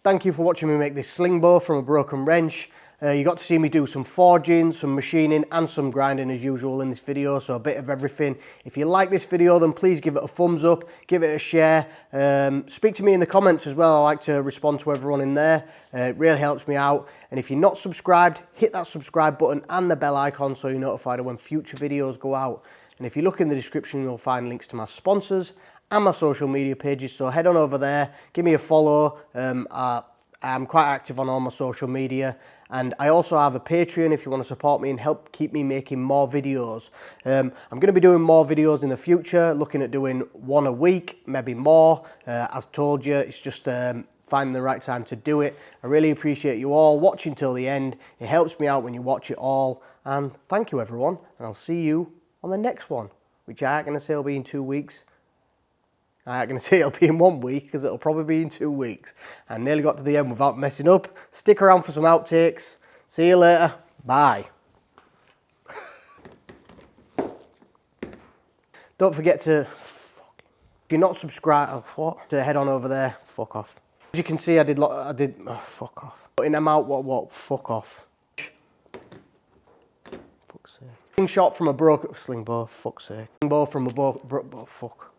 Thank you for watching me make this Slingbow from a broken wrench. You got to see me do some forging, some machining and some grinding as usual in this video, so a bit of everything. If you like this video then please give it a thumbs up, give it a share. Speak to me in the comments as well. I like to respond to everyone in there. It really helps me out. And if you're not subscribed, hit that subscribe button and the bell icon so you're notified of when future videos go out. And if you look in the description you'll find links to my sponsors and my social media pages, so head on over there, give me a follow. I'm quite active on all my social media, and I also have a Patreon if you want to support me and help keep me making more videos. I'm going to be doing more videos in the future, looking at doing one a week, maybe more. As told you, it's just finding the right time to do it. I really appreciate you all watching till the end. It helps me out when you watch it all, and thank you everyone, and I'll see you on the next one, which I ain't going to say will be in 2 weeks. I ain't going to say it'll be in 1 week, because it'll probably be in 2 weeks. I nearly got to the end without messing up. Stick around for some outtakes. See you later. Bye. Don't forget to... If you're not subscribed... What? To head on over there. Fuck off. As you can see, I did... Oh, fuck off. Putting them out, what? Fuck off. Fuck's sake. Slingshot from a broken... Slingbow, fuck's sake. Slingbow from a fuck.